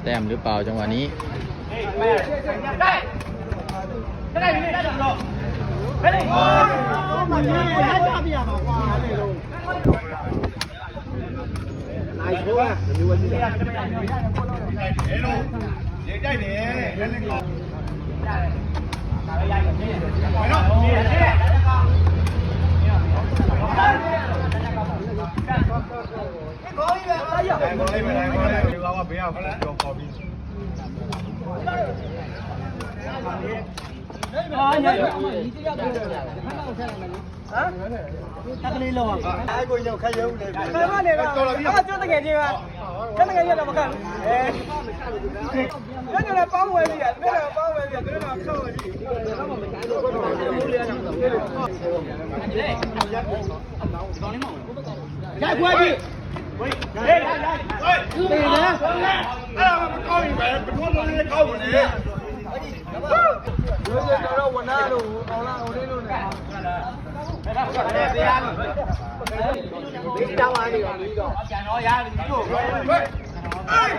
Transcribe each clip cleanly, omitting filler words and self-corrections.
แต้มหรือเปล่าจังหวะนี้တကလေးလုံးအဲ့ကိုရောက်ခက်ရုံးနေပြီခက်မနေတော့ကျွတ်တကယ်ချင်းပါကျွတ်တကယ်ချင်းတော့မကဘူးညနေပေါင်းဝဲပြီညနေပေါင်းဝဲပြီတို့တော့ဆောက်ပြီတော့မကဘူးရိုက်ခွဲပြီဝေးဟေးရိုက်တေးလားအဲ့ဒါမကောင်းရင်ပဲဘယ်လိုလုပ်လဲကောင်းမလဲရိုးစတော့ဝနာလို့အောင်လားအောင်လေးလို့နဲ့တရားလို့ဒီတောင်းအားနေရောပြီးတော့ပြန်တော့ရပြီလို့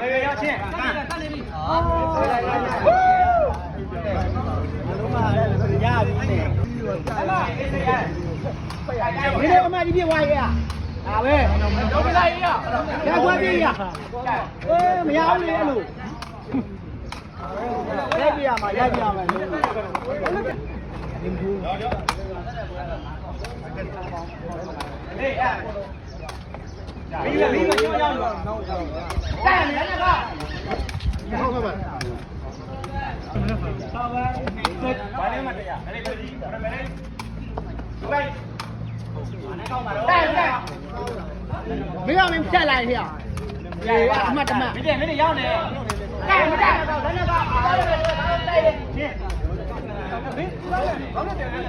အေးရချင်းတက်လေပြီဟာလုံးမရပြီနဲ့အမအေးရအမဒီပြေးဝါရဒါပဲတော့ပြလိုက်ရရခွဲပြေးရအေးမရအောင်လေအဲ့လိုရိုက်ပြရမှာရိုက်ပြရမယ်ဟေးအဲ့ပြီးပြီကြောက်တော့တက်နေတယ်ကဟုတ်ကဲ့ပါဘာလဲမတရားအဲ့ဒီဒီဘယ်မဲဒီဘိုက်တက်မင်းအောင်မဖြတ်လိုက်ဟဲ့အမှတ်တမမင်းတွေရောက်နေတက်မတက်တော့လည်းကအားလည်းတက်ရင်